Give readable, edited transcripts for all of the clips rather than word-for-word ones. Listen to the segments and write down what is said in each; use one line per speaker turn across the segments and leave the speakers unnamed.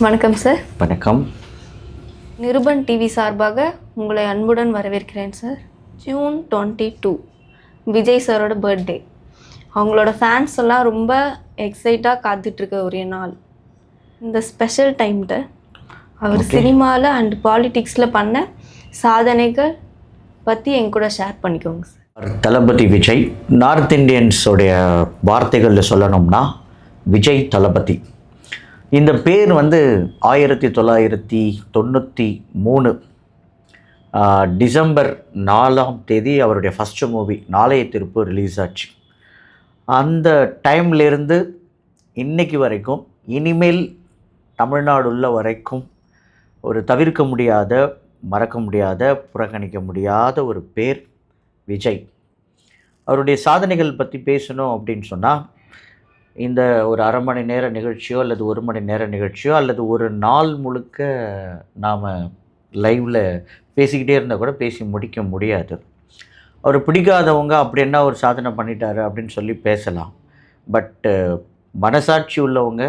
வணக்கம் சார்.
வணக்கம்.
நிருபன் டிவி சார்பாக உங்களை அன்புடன் வரவேற்கிறேன் சார். ஜூன் 22 விஜய் சாரோட பர்த்டே. அவங்களோட ஃபேன்ஸ் எல்லாம் ரொம்ப எக்ஸைட்டாக காத்துட்ருக்க ஒரு நாள். இந்த ஸ்பெஷல் டைமில் அவர் சினிமாவில் அண்ட் பாலிடிக்ஸில் பண்ண சாதனைகள் பற்றி என் கூட ஷேர் பண்ணிக்கோங்க சார்.
தளபதி விஜய், நார்த் இண்டியன்ஸோடைய வார்த்தைகளில் சொல்லணும்னா விஜய் தளபதி. இந்த பேர் 1993 டிசம்பர் 4 அவருடைய ஃபஸ்ட்டு மூவி நாளைய திருப்பு ரிலீஸ் ஆச்சு. அந்த டைம்லேருந்து இன்னைக்கு வரைக்கும், இனிமேல் தமிழ்நாடு உள்ள வரைக்கும் ஒரு தவிர்க்க முடியாத, மறக்க முடியாத, புறக்கணிக்க முடியாத ஒரு பேர் விஜய். அவருடைய சாதனைகள் பற்றி பேசணும் அப்படின்னு சொன்னால், இந்த ஒரு அரை மணி நேர நிகழ்ச்சியோ அல்லது 1 மணி நேர நிகழ்ச்சியோ அல்லது ஒரு நாள் முழுக்க நாம் லைவில் பேசிக்கிட்டே இருந்தால் கூட பேசி முடிக்க முடியாது. அவர் பிடிக்காதவங்க அப்படி என்ன ஒரு சாதனை பண்ணிட்டாரு அப்படின்னு சொல்லி பேசலாம். பட்டு மனசாட்சி உள்ளவங்க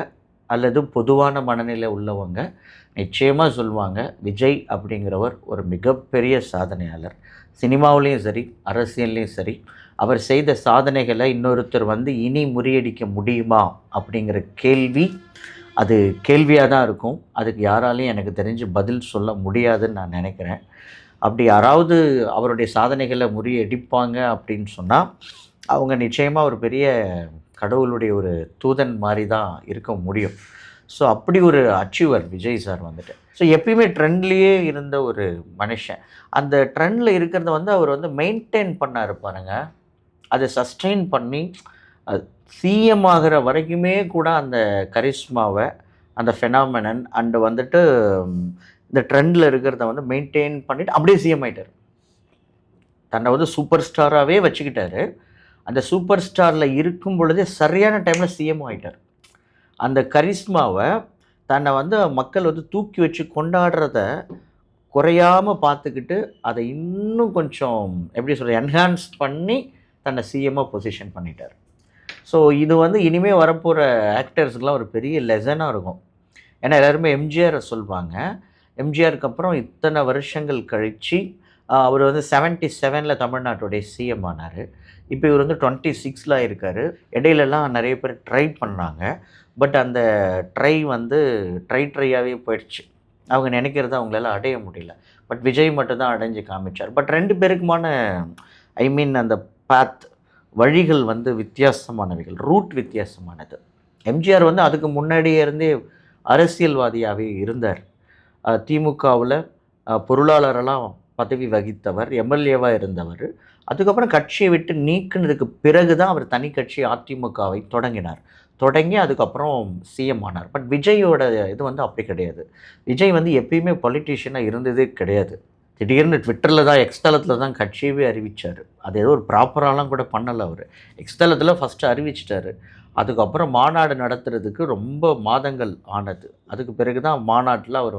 அல்லது பொதுவான மனநிலை உள்ளவங்க நிச்சயமாக சொல்லுவாங்க, விஜய் அப்படிங்கிறவர் ஒரு மிகப்பெரிய சாதனையாளர். சினிமாவிலையும் சரி, அரசியல்லையும் சரி, அவர் செய்த சாதனைகளை இன்னொருத்தர் இனி முறியடிக்க முடியுமா அப்படிங்கிற கேள்வி அது கேள்வியாக தான் இருக்கும். அதுக்கு யாராலையும் எனக்கு தெரிஞ்சு பதில் சொல்ல முடியாதுன்னு நான் நினைக்கிறேன். அப்படி யாராவது அவருடைய சாதனைகளை முறியடிப்பாங்க அப்படின்னு சொன்னால், அவங்க நிச்சயமாக ஒரு பெரிய கடவுளுடைய ஒரு தூதன் மாதிரி தான் இருக்க முடியும். ஸோ அப்படி ஒரு அச்சீவர் விஜய் சார் ஸோ எப்பயுமே ட்ரெண்ட்லேயே இருந்த ஒரு மனுஷன். அந்த ட்ரெண்டில் இருக்கிறத அவர் மெயின்டைன் பண்ண இருப்பாருங்க. அதை சஸ்டெயின் பண்ணி சிஎம் ஆகிற வரைக்குமே கூட அந்த கரிஸ்மாவை, அந்த ஃபெனாமினன் அண்டு இந்த ட்ரெண்டில் இருக்கிறத மெயின்டைன் பண்ணிவிட்டு அப்படியே சிஎம் ஆகிட்டார். தன்னை சூப்பர் ஸ்டாராகவே வச்சுக்கிட்டாரு. அந்த சூப்பர் ஸ்டாரில் இருக்கும் பொழுதே சரியான டைமில் சிஎம் ஆகிட்டார். அந்த கரிஸ்மாவை தன்னை மக்கள் தூக்கி வச்சு கொண்டாடுறத குறையாமல் பார்த்துக்கிட்டு அதை இன்னும் கொஞ்சம் எப்படி சொல்கிற என்ஹான்ஸ் பண்ணி தன்னை சிஎம்மாக பொசிஷன் பண்ணிட்டார். ஸோ இது இனிமேல் வரப்போகிற ஆக்டர்ஸுக்கெலாம் ஒரு பெரிய லெசனாக இருக்கும். ஏன்னா எல்லாருமே எம்ஜிஆரை சொல்லுவாங்க. எம்ஜிஆருக்கு அப்புறம் இத்தனை வருஷங்கள் கழித்து அவர் 77 தமிழ்நாட்டுடைய சிஎம் ஆனார். இப்போ இவர் 26 இருக்கார். இடையிலலாம் நிறைய பேர் ட்ரை பண்ணாங்க. பட் அந்த ட்ரையாகவே போயிடுச்சு. அவங்க நினைக்கிறத அவங்களால அடைய முடியல. பட் விஜய் மட்டும்தான் அடைஞ்சு காமிச்சார். பட் 2 பேருக்குமான அந்த பாத் வழிகள் வித்தியாசமானவைகள், ரூட் வித்தியாசமானது. எம்ஜிஆர் அதுக்கு முன்னாடியே இருந்தே அரசியல்வாதியாகவே இருந்தார். திமுகவில் பொருளாளரெல்லாம் பதவி வகித்தவர், எம்எல்ஏவாக இருந்தவர். அதுக்கப்புறம் கட்சியை விட்டு நீக்கினதுக்கு பிறகு தான் அவர் தனி கட்சி அதிமுகவை தொடங்கினார். தொடங்கி அதுக்கப்புறம் சிஎம் ஆனார். பட் விஜயோட இது அப்படி கிடையாது. விஜய் எப்பயுமே பொலிட்டீஷியனாக இருந்ததே கிடையாது. திடீர்னு ட்விட்டரில் தான், எக்ஸ்தலத்தில் தான் கட்சியவே அறிவித்தார். அது ஏதோ ஒரு ப்ராப்பராலாம் கூட பண்ணலை. அவர் எக்ஸ்தலத்தில் ஃபஸ்ட்டு அறிவிச்சிட்டாரு. அதுக்கப்புறம் மாநாடு நடத்துறதுக்கு ரொம்ப மாதங்கள் ஆனது. அதுக்கு பிறகு தான் மாநாட்டில் அவர்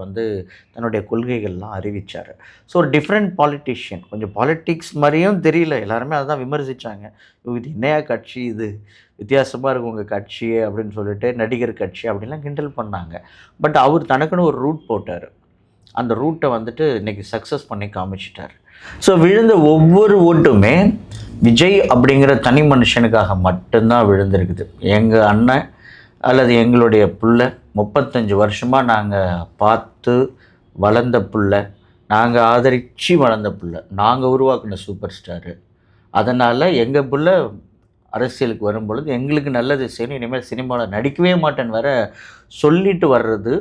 தன்னுடைய கொள்கைகள்லாம் அறிவித்தார். ஸோ ஒரு டிஃப்ரெண்ட் பாலிட்டிஷியன். கொஞ்சம் பாலிட்டிக்ஸ் மாதிரியும் தெரியல. எல்லாருமே அதை தான் விமர்சித்தாங்க. இது என்னையா கட்சி, இது வித்தியாசமாக இருக்கும் உங்கள் கட்சியே அப்படின்னு சொல்லிட்டு, நடிகர் கட்சி அப்படின்லாம் கிண்டல் பண்ணாங்க. பட் அவர் தனக்குன்னு ஒரு ரூட் போட்டார். அந்த ரூட்டை இன்றைக்கி சக்ஸஸ் பண்ணி காமிச்சிட்டார். ஸோ விழுந்த ஒவ்வொரு ஓட்டுமே விஜய் அப்படிங்கிற தனி மனுஷனுக்காக மட்டும்தான் விழுந்திருக்குது. எங்கள் அண்ணன் அல்லது எங்களுடைய புள்ள 35 வருஷமாக நாங்கள் பார்த்து வளர்ந்த புள்ள, நாங்கள் ஆதரித்து வளர்ந்த புள்ள, நாங்கள் உருவாக்குன சூப்பர் ஸ்டாரு. அதனால் எங்கள் புள்ள அரசியலுக்கு வரும்பொழுது எங்களுக்கு நல்லது செய்யணும், இனிமேல் சினிமாவில் நடிக்கவே மாட்டேன்னு வர சொல்லிட்டு வர்றது.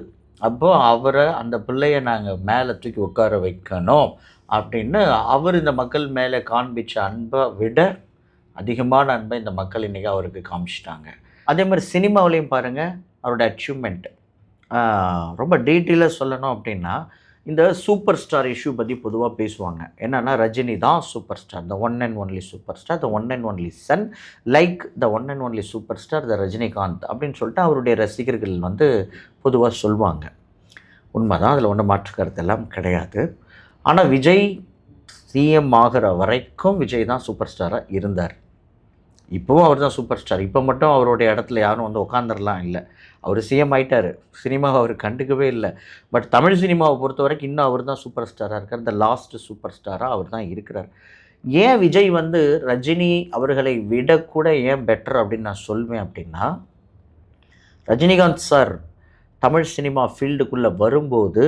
அப்போது அவரை, அந்த பிள்ளையை நாங்கள் மேலே தூக்கி உட்கார வைக்கணும் அப்படின்னு அவர் இந்த மக்கள் மேலே காண்பித்த அன்பை விட அதிகமான அன்பை இந்த மக்கள் இன்றைக்கி அவருக்கு காமிச்சிட்டாங்க. அதே மாதிரி சினிமாவிலையும் பாருங்கள், அவரோட அச்சீவ்மெண்ட் ரொம்ப டீட்டெயிலாக சொல்லணும் அப்படின்னா, இந்த சூப்பர் ஸ்டார் இஷ்யூ பற்றி பொதுவாக பேசுவாங்க. என்னென்னா, ரஜினி தான் super star, the one and only super star, the one and only Sun, like the one and only super star த ரஜினிகாந்த் அப்படின்னு சொல்லிட்டு அவருடைய ரசிகர்கள் பொதுவாக சொல்லுவாங்க. உண்மைதான், அதில் ஒன்றும் மாற்று கருத்தெல்லாம் கிடையாது. ஆனால் விஜய் சிஎம் ஆகிற வரைக்கும் விஜய் தான் சூப்பர் ஸ்டாராக இருந்தார். இப்போவும் அவர் தான் சூப்பர் ஸ்டார். இப்போ மட்டும் அவருடைய இடத்துல யாரும் வந்து உட்காந்துரலாம் இல்லை. அவர் சிஎம் ஆயிட்டார். சினிமாவை அவர் கண்டுக்கவே இல்லை. பட் தமிழ் சினிமாவை பொறுத்த வரைக்கும் இன்னும் அவர் தான் சூப்பர் ஸ்டாராக இருக்கார். த லாஸ்ட் சூப்பர் ஸ்டாராக அவர் தான் இருக்கிறார். ஏன் விஜய் வந்து ரஜினி அவர்களை விடக்கூட ஏன் பெட்டர் அப்படின்னு நான் சொல்வேன் அப்படின்னா, ரஜினிகாந்த் சார் தமிழ் சினிமா ஃபீல்டுக்குள்ளே வரும்போது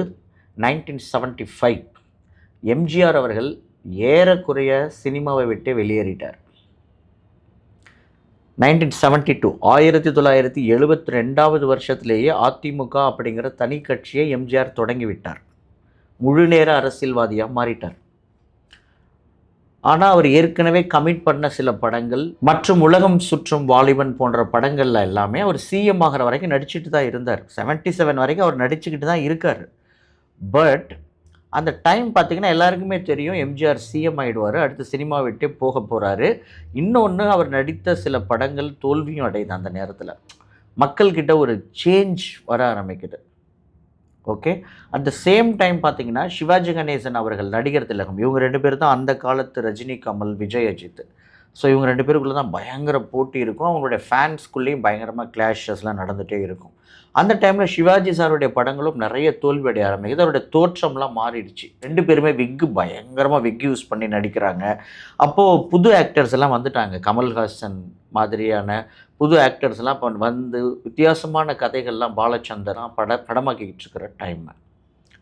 1975 எம்ஜிஆர் அவர்கள் ஏறக்குறைய சினிமாவை விட்டு வெளியேறிட்டார். 1972 1972வது வருஷத்திலேயே அதிமுக அப்படிங்கிற தனி கட்சியை எம்ஜிஆர் தொடங்கிவிட்டார். முழு நேர அரசியல்வாதியாக மாறிட்டார். ஆனால் அவர் ஏற்கனவே கமிட் பண்ண சில படங்கள் மற்றும் உலகம் சுற்றும் வாலிபன் போன்ற படங்கள்ல எல்லாமே அவர் சிஎம் ஆகிற வரைக்கும் நடிச்சுட்டு தான் இருந்தார். 77 வரைக்கும் அவர் நடிச்சுக்கிட்டு தான் இருக்கார். பட் அந்த டைம் பார்த்திங்கன்னா எல்லாருக்குமே தெரியும், எம்ஜிஆர் சிஎம் ஆகிடுவார், அடுத்து சினிமா விட்டே போக போகிறாரு. இன்னொன்று, அவர் நடித்த சில படங்கள் தோல்வியும் அடையுது. அந்த நேரத்தில் மக்கள்கிட்ட ஒரு சேஞ்ச் வர ஆரம்பிக்குது. Okay, at the same time பார்த்தீங்கன்னா சிவாஜி கணேசன் அவர்கள், நடிகர் திலகம், இவங்க 2 பேர் தான் அந்த காலத்து ரஜினி, கமல், விஜய், அஜித். ஸோ இவங்க 2 பேருக்குள்ளே தான் பயங்கர போட்டி இருக்கும். அவங்களுடைய ஃபேன்ஸ்குள்ளேயும் பயங்கரமாக கிளாஷஸ்லாம் நடந்துகிட்டே இருக்கும். அந்த டைமில் சிவாஜி சாருடைய படங்களும் நிறைய தோல்வி அடைய ஆரம்பிக்குது. அவருடைய தோற்றம்லாம் மாறிடுச்சு. 2 பேருமே பயங்கரமாக விக் யூஸ் பண்ணி நடிக்கிறாங்க. அப்போது புது ஆக்டர்ஸ் எல்லாம் வந்துட்டாங்க. கமல்ஹாசன் மாதிரியான புது ஆக்டர்ஸ்லாம் இப்போ வந்து வித்தியாசமான கதைகள்லாம் பாலச்சந்தராக படமாக்கிக்கிட்டு இருக்கிற டைம்.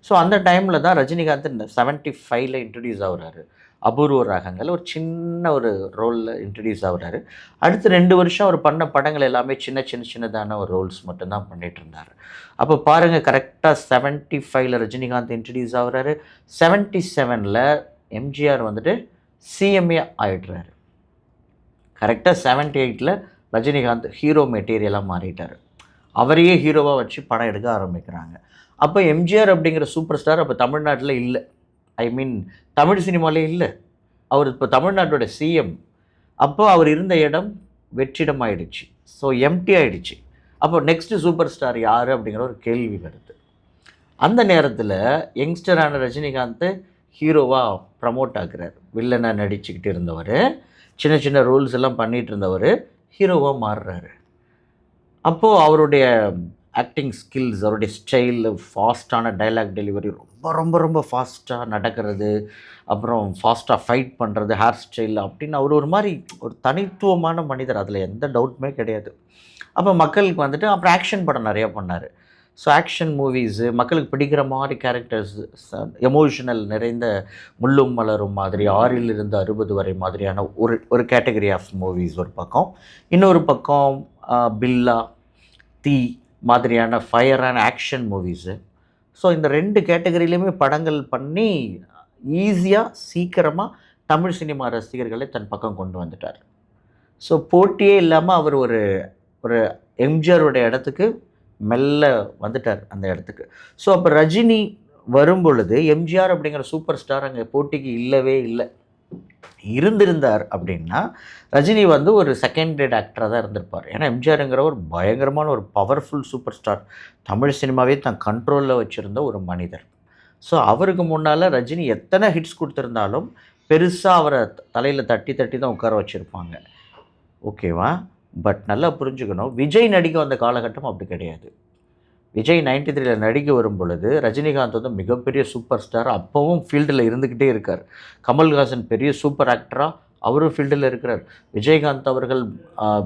ஸோ அந்த டைமில் தான் ரஜினிகாந்த் 75ல் இன்ட்ரடியூஸ் ஆகுறாரு. அபூர்வ ராகங்கள் ஒரு சின்ன ஒரு ரோலில் இன்ட்ரடியூஸ் ஆகுறாரு. அடுத்து 2 வருஷம் அவர் பண்ண படங்கள் எல்லாமே சின்னதான ஒரு ரோல்ஸ் மட்டும்தான் பண்ணிகிட்டு இருந்தார். அப்போ பாருங்கள், கரெக்டாக 75ல் ரஜினிகாந்த் இன்ட்ரடியூஸ் ஆகுறாரு. 77ல் எம்ஜிஆர் வந்துட்டு சிஎம்ஏ ஆகிடுறாரு. கரெக்டாக 78ல் ரஜினிகாந்த் ஹீரோ மெட்டீரியலாக மாறிட்டார். அவரையே ஹீரோவாக வச்சு படம் எடுக்க ஆரம்பிக்கிறாங்க. அப்போ எம்ஜிஆர் அப்படிங்கிற சூப்பர் ஸ்டார் அப்போ தமிழ்நாட்டில் இல்லை. ஐ மீன் தமிழ் சினிமாலே இல்லை. அவர் இப்போ தமிழ்நாட்டோட சிஎம். அப்போ அவர் இருந்த இடம் வெற்றிடம் ஆயிடுச்சு. ஸோ எம்டி ஆகிடுச்சு. அப்போ நெக்ஸ்ட்டு சூப்பர் ஸ்டார் யார் அப்படிங்கிற ஒரு கேள்வி வருது. அந்த நேரத்தில் யங்ஸ்டரான ரஜினிகாந்த் ஹீரோவாக ப்ரமோட் ஆகுறார். வில்லனாக நடிச்சுக்கிட்டு இருந்தவர், சின்ன ரோல்ஸ் எல்லாம் பண்ணிகிட்டு இருந்தவர் ஹீரோவாக மாறுறாரு. அப்போது அவருடைய ஆக்டிங் ஸ்கில்ஸ், அவருடைய ஸ்டைல், ஃபாஸ்ட்டான டைலாக் டெலிவரி, ரொம்ப ஃபாஸ்ட்டாக நடக்கிறது, அப்புறம் ஃபாஸ்ட்டாக ஃபைட் பண்ணுறது, ஹேர் ஸ்டைல் அப்படின்னு அவர் ஒரு மாதிரி ஒரு தனித்துவமான மனிதர். அதில் எந்த டவுட்டுமே கிடையாது. அப்போ மக்களுக்கு வந்துட்டு அப்புறம் ஆக்ஷன் படம் நிறையா பண்ணார். ஸோ ஆக்ஷன் மூவிஸு, மக்களுக்கு பிடிக்கிற மாதிரி கேரக்டர்ஸ், எமோஷனல் நிறைந்த முள்ளும் மலரும் மாதிரி, 6லிருந்து 60 வரை மாதிரியான ஒரு கேட்டகரி ஆஃப் மூவிஸ் ஒரு பக்கம். இன்னொரு பக்கம் பில்லா, தீ மாதிரியான ஃபயரான ஆக்ஷன் மூவிஸு. ஸோ இந்த 2 கேட்டகரியிலையுமே படங்கள் பண்ணி ஈஸியாக சீக்கிரமாக தமிழ் சினிமா ரசிகர்களை தன் பக்கம் கொண்டு வந்துட்டார். ஸோ போட்டியே இல்லாமல் அவர் ஒரு எம்ஜிஆருடைய இடத்துக்கு மெல்ல வந்துட்டார் அந்த இடத்துக்கு. ஸோ அப்போ ரஜினி வரும் பொழுது எம்ஜிஆர் அப்படிங்கிற சூப்பர் ஸ்டார் அங்கே போட்டிக்கு இல்லவே இல்லை. இருந்திருந்தார் அப்படின்னா ரஜினி வந்து ஒரு செகண்ட் கிரேட் ஆக்டராக தான் இருந்திருப்பார். ஏன்னா எம்ஜிஆருங்கிற ஒரு பயங்கரமான ஒரு பவர்ஃபுல் சூப்பர் ஸ்டார், தமிழ் சினிமாவே தன் கண்ட்ரோலில் வச்சுருந்த ஒரு மனிதர். ஸோ அவருக்கு முன்னால் ரஜினி எத்தனை ஹிட்ஸ் கொடுத்துருந்தாலும் பெருசாக அவரை தலையில் தட்டி தான் உட்கார வச்சுருப்பாங்க. ஓகேவா? பட் நல்லா புரிஞ்சுக்கணும், விஜய் நடிக்க வந்த காலகட்டம் அப்படி கிடையாது. விஜய் 93ல் நடிக்க வரும் பொழுது ரஜினிகாந்த் வந்து மிகப்பெரிய சூப்பர் ஸ்டார், அப்போவும் ஃபீல்டில் இருந்துக்கிட்டே இருக்கார். கமல்ஹாசன் பெரிய சூப்பர் ஆக்டராக அவரும் ஃபீல்டில் இருக்கிறார். விஜயகாந்த் அவர்கள்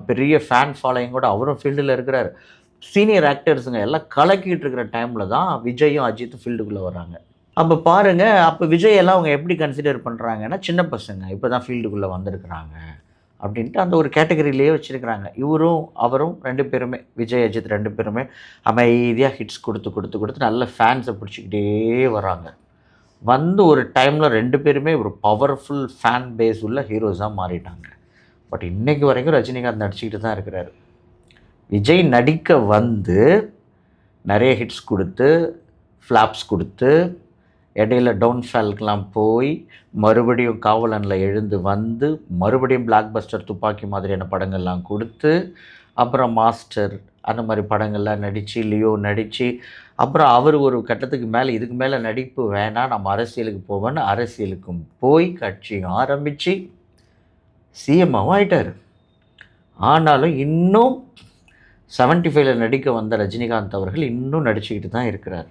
பெரிய ஃபேன் ஃபாலோயிங்கோட அவரும் ஃபீல்டில் இருக்கிறார். சீனியர் ஆக்டர்ஸுங்க எல்லாம் கலக்கிட்டு இருக்கிற டைமில் தான் விஜயும் அஜித்தும் ஃபீல்டுக்குள்ளே வராங்க. அப்போ பாருங்கள், அப்போ விஜயெல்லாம் அவங்க எப்படி கன்சிடர் பண்ணுறாங்கன்னா, சின்ன பசங்க இப்போ தான் ஃபீல்டுக்குள்ளே வந்திருக்கிறாங்க அப்படின்ட்டு அந்த ஒரு கேட்டகரியிலேயே வச்சுருக்கிறாங்க. இவரும் அவரும் 2 பேருமே, விஜய் அஜித் 2 பேருமே அமைதியாக ஹிட்ஸ் கொடுத்து நல்ல ஃபேன்ஸை பிடிச்சிக்கிட்டே வராங்க. வந்து ஒரு டைமில் 2 பேருமே ஒரு பவர்ஃபுல் ஃபேன் பேஸ் உள்ள ஹீரோஸாக மாறிட்டாங்க. பட் இன்றைக்கு வரைக்கும் ரஜினிகாந்த் நடிச்சுக்கிட்டு தான் இருக்கிறார். விஜய் நடிக்க வந்து நிறைய ஹிட்ஸ் கொடுத்து, ஃப்ளாப்ஸ் கொடுத்து, இடையில டவுன்ஃபால்க்கெலாம் போய் மறுபடியும் காவலனில் எழுந்து வந்து மறுபடியும் பிளாக் பஸ்டர், துப்பாக்கி மாதிரியான படங்கள்லாம் கொடுத்து, அப்புறம் மாஸ்டர் அந்த மாதிரி படங்கள்லாம் நடித்து, லியோ நடித்து, அப்புறம் அவர் ஒரு கட்டத்துக்கு மேலே இதுக்கு மேலே நடிப்பு வேணாம், நம்ம அரசியலுக்கு போவேன்னு அரசியலுக்கும் போய் கட்சி ஆரம்பித்து சிஎம்மாவும் ஆகிட்டார். ஆனாலும் இன்னும் 75ல் நடிக்க வந்த ரஜினிகாந்த் அவர்கள் இன்னும் நடிச்சுக்கிட்டு தான் இருக்கிறார்.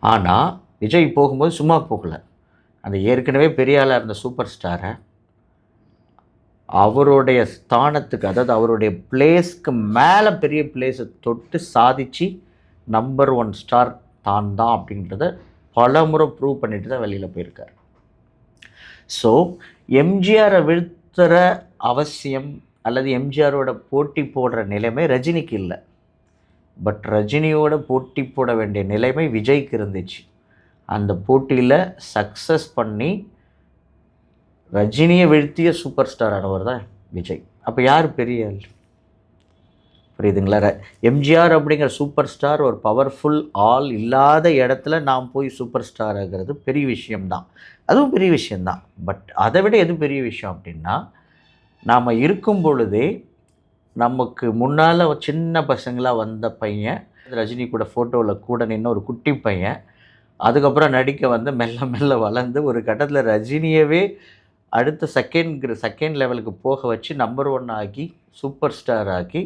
ஆனால் விஜய் போகும்போது சும்மா போகலை. அந்த ஏற்கனவே பெரிய ஆளாக இருந்த சூப்பர் ஸ்டாரை அவருடைய ஸ்தானத்துக்கு, அதாவது அவருடைய பிளேஸ்க்கு மேலே பெரிய பிளேஸை தொட்டு சாதித்து நம்பர் 1 ஸ்டார் தான் அப்படின்றத பல முறை ப்ரூவ் பண்ணிட்டு தான் வெளியில் போயிருக்கார். ஸோ எம்ஜிஆரை வீழ்த்துற அவசியம் அல்லது எம்ஜிஆரோட போட்டி போடுற நிலைமை ரஜினிக்கு இல்லை. பட் ரஜினியோட போட்டி போட வேண்டிய நிலைமை விஜய்க்கு இருந்துச்சு. அந்த போட்டியில் சக்ஸஸ் பண்ணி ரஜினியை வீழ்த்திய சூப்பர் ஸ்டார் ஆனவர் தான் விஜய். அப்போ யார் பெரிய ஆள்? புரியுதுங்களா? எம்ஜிஆர் அப்படிங்கிற சூப்பர் ஸ்டார் ஒரு பவர்ஃபுல் ஆள் இல்லாத இடத்துல நாம் போய் சூப்பர் ஸ்டார் ஆகிறது பெரிய விஷயம்தான். அதுவும் பெரிய விஷயந்தான். பட் அதை விட எது பெரிய விஷயம் அப்படின்னா, நாம் இருக்கும் பொழுதே நமக்கு முன்னால் சின்ன பசங்களாக வந்த பையன், ரஜினி கூட ஃபோட்டோவில் கூட நின்று ஒரு குட்டி பையன், அதுக்கப்புறம் நடிக்க வந்து மெல்ல மெல்ல வளர்ந்து ஒரு கட்டத்தில் ரஜினியவே அடுத்த செகண்ட் லெவலுக்கு போக வச்சு நம்பர் 1 ஆக்கி சூப்பர் ஸ்டார் ஆக்கி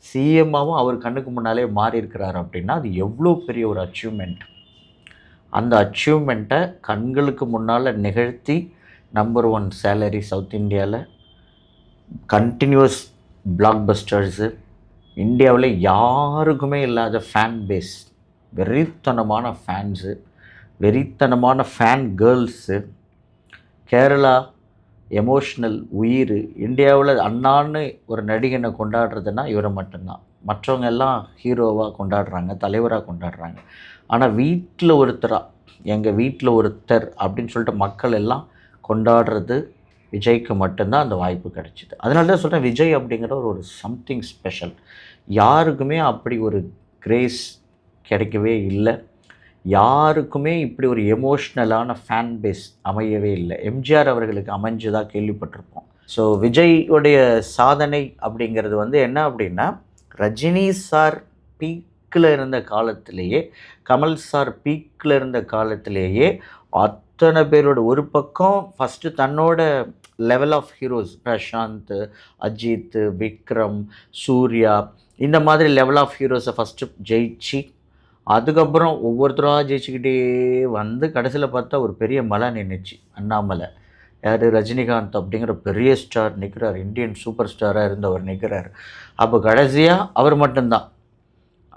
சிஎம்மாவும் அவர் கண்ணுக்கு முன்னாலே மாறி இருக்கிறார் அப்படின்னா அது எவ்வளோ பெரிய ஒரு அச்சீவ்மெண்ட். அந்த அச்சீவ்மெண்ட்டை கண்களுக்கு முன்னால் நிகழ்த்தி நம்பர் 1 சேலரி சவுத் இந்தியாவில், கண்டினியூஸ் பிளாக் பஸ்டர்ஸு, இந்தியாவில் யாருக்குமே இல்லாத ஃபேன் பேஸ், வெறித்தனமான ஃபேன்ஸு, வெறித்தனமான ஃபேன் கேர்ள்ஸு, கேரளா எமோஷ்னல் உயிர். இந்தியாவில் அண்ணான்னு ஒரு நடிகனை கொண்டாடுறதுன்னா இவரை மட்டும்தான். மற்றவங்க எல்லாம் ஹீரோவாக கொண்டாடுறாங்க, தலைவராக கொண்டாடுறாங்க. ஆனால் வீட்டில் ஒருத்தராக, எங்கள் வீட்டில் ஒருத்தர் அப்படின்னு சொல்லிட்டு மக்கள் எல்லாம் கொண்டாடுறது விஜய்க்கு மட்டும்தான் அந்த வாய்ப்பு கிடைச்சிது. அதனால தான் சொல்கிறேன், விஜய் அப்படிங்கிற ஒரு சம்திங் ஸ்பெஷல். யாருக்குமே அப்படி ஒரு கிரேஸ் கிடைக்கவே இல்லை. யாருக்குமே இப்படி ஒரு எமோஷ்னலான ஃபேன் பேஸ் அமையவே இல்லை. எம்ஜிஆர் அவர்களுக்கு அமைஞ்சதாக கேள்விப்பட்டிருப்போம். ஸோ விஜய்யுடைய சாதனை அப்படிங்கிறது வந்து என்ன அப்படின்னா, ரஜினி சார் பீக்கில் இருந்த காலத்திலேயே, கமல் சார் பீக்கில் இருந்த காலத்திலேயே அத்தனை பேரோட ஒரு பக்கம் ஃபஸ்ட்டு தன்னோட level of heroes Prashanth, Ajith, Vikram, Suriya, இந்த மாதிரி லெவல் ஆஃப் ஹீரோஸை ஃபஸ்ட்டு ஜெயிச்சு அதுக்கப்புறம் ஒவ்வொருத்தராக ஜெயிச்சுக்கிட்டே வந்து கடைசியில் பார்த்தா ஒரு பெரிய மலை நின்றுச்சு. அண்ணாமலை யார்? ரஜினிகாந்த் அப்படிங்கிற பெரிய ஸ்டார் நிற்கிறார், இந்தியன் சூப்பர் ஸ்டாராக இருந்தவர் நிற்கிறார். அப்போ கடைசியாக அவர் மட்டும்தான்.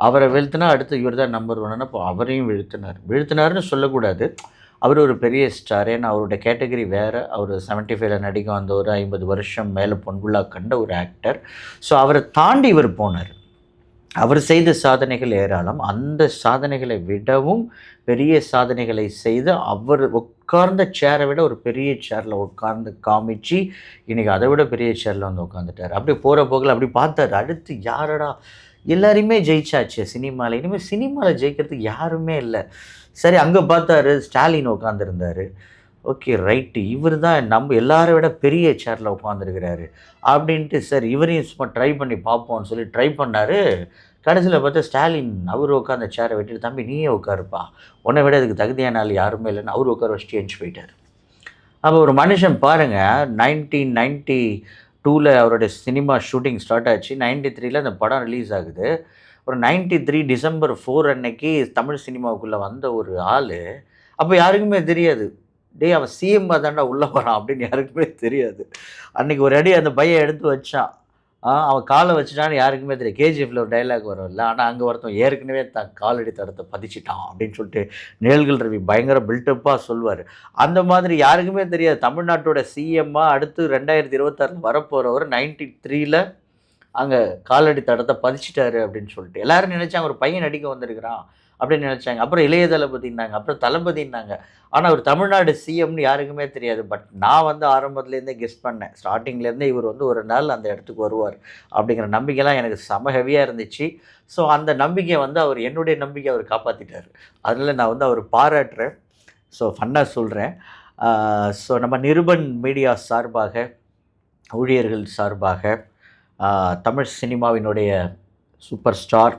அவரை வீழ்த்தினா அடுத்து இவர் தான் நம்பர் 1. அப்போ அவரையும் வீழ்த்தினார்னு சொல்லக்கூடாது. அவர் ஒரு பெரிய ஸ்டார். ஏன்னா அவருடைய கேட்டகரி வேறு. அவர் 75ல் நடிக்க வந்த ஒரு 50 வருஷம் மேலே பொன்விழா கண்ட ஒரு ஆக்டர். ஸோ அவரை தாண்டி இவர் போனார். அவர் செய்த சாதனைகள் ஏராளம். அந்த சாதனைகளை விடவும் பெரிய சாதனைகளை செய்து அவர் உட்கார்ந்த சேரை விட ஒரு பெரிய சேரில் உட்கார்ந்து காமிச்சு இன்றைக்கி அதை விட பெரிய சேரில் வந்து உட்காந்துட்டார். அப்படி போகிற போக்கில் அப்படி பார்த்தாரு, அடுத்து யாரடா, எல்லாரையுமே ஜெயிச்சாச்சு சினிமாவில், இனிமேல் சினிமாவில் ஜெயிக்கிறதுக்கு யாருமே இல்லை. சரி, அங்கே பார்த்தாரு ஸ்டாலின் உட்காந்துருந்தார். ஓகே ரைட்டு, இவர் தான் நம்ம எல்லாரை விட பெரிய சேரில் உட்காந்துருக்கிறாரு அப்படின்ட்டு சரி இவரையும் சும்மா ட்ரை பண்ணி பார்ப்போம்னு சொல்லி ட்ரை பண்ணார். கடைசியில் பார்த்தா ஸ்டாலின் அவர் உட்காந்த சேரை விட்டுட்டு, தம்பி நீயே உட்காருப்பா, உன்னை விட இதுக்கு தகுதியான ஆள் யாருமே இல்லைன்னு அவர் உட்கார வச்சுட்டு எழுந்து போயிட்டார். அப்போ ஒரு மனுஷன் பாருங்கள், 1992 அவருடைய சினிமா ஷூட்டிங் ஸ்டார்ட் ஆச்சு. 93 அந்த படம் ரிலீஸ் ஆகுது. ஒரு 93 டிசம்பர் 4 அன்னைக்கு தமிழ் சினிமாவுக்குள்ளே வந்த ஒரு ஆள். அப்போ யாருக்குமே தெரியாது, டேய் அவன் சிஎம் தாண்டா உள்ளே போகிறான் அப்படின்னு யாருக்குமே தெரியாது. அன்றைக்கி ஒரு அடி அந்த பையன் எடுத்து வச்சான், அவன் காலை வச்சுட்டான்னு யாருக்குமே தெரியும். கேஜிஎஃப்ல ஒரு டைலாக் வரும்ல, ஆனால் அங்கே ஒருத்தன் ஏற்கனவே காலடி தடத்தை பதிச்சிட்டான் அப்படின்னு சொல்லிட்டு நிழல்கள் ரவி பயங்கர பில்டப்பாக சொல்வார். அந்த மாதிரி யாருக்குமே தெரியாது தமிழ்நாட்டோட சிஎம்மாக அடுத்து 2026 வரப்போகிறவர் 93ல் அங்கே காலடி தடத்தை பதிச்சிட்டாரு அப்படின்னு சொல்லிட்டு எல்லோரும் நினச்சாங்க ஒரு பையன் நடிக்க வந்திருக்கிறான் அப்படின்னு நினச்சாங்க. அப்புறம் இளைய தளபதினாங்க, அப்புறம் தளபதினாங்க. ஆனால் ஒரு தமிழ்நாடு சிஎம்னு யாருக்குமே தெரியாது. பட் நான் வந்து ஆரம்பத்துலேருந்தே கெஸ் பண்ணேன், ஸ்டார்டிங்லேருந்தே இவர் வந்து ஒரு நாள் அந்த இடத்துக்கு வருவார் அப்படிங்கிற நம்பிக்கைலாம் எனக்கு செம ஹெவியாக இருந்துச்சு. ஸோ அந்த நம்பிக்கையை வந்து அவர், என்னுடைய நம்பிக்கை அவர் காப்பாற்றிட்டார். அதனால் நான் வந்து அவர் பாராட்டுறேன். ஸோ ஃபன்னாக சொல்கிறேன். ஸோ நம்ம நிருபன் மீடியா சார்பாக, ஊழியர்கள் சார்பாக, தமிழ் சினிமாவினுடைய சூப்பர் ஸ்டார்,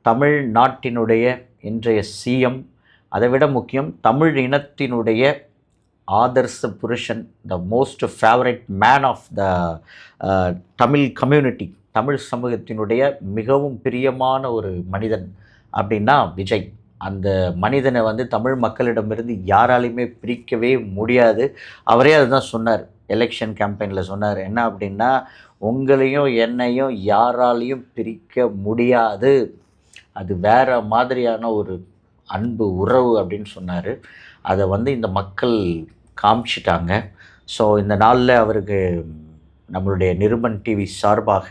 தமிழ்நாட்டினுடைய இன்றைய சிஎம், அதை விட முக்கியம் தமிழ் இனத்தினுடைய ஆதர்ச புருஷன், the most favourite man of the Tamil community, Tamil சமூகத்தினுடைய மிகவும் பிரியமான ஒரு மனிதன் அப்படின்னா விஜய். அந்த மனிதனை வந்து தமிழ் மக்களிடமிருந்து யாராலையுமே பிரிக்கவே முடியாது. அவரே அதுதான் சொன்னார், எலெக்ஷன் கேம்பெயினில் சொன்னார். என்ன அப்படின்னா, உங்களையும் என்னையும் யாராலையும் பிரிக்க முடியாது, அது வேற மாதிரியான ஒரு அன்பு உறவு அப்படின்னு சொன்னார். அதை வந்து இந்த மக்கள் காமிச்சிட்டாங்க. ஸோ இந்த நாளில் அவருக்கு நம்மளுடைய நிருபன் டிவி சார்பாக,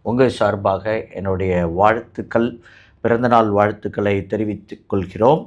உங்கள் சார்பாக என்னுடைய வாழ்த்துக்கள், பிறந்தநாள் வாழ்த்துக்களை தெரிவித்துக் கொள்கிறோம்.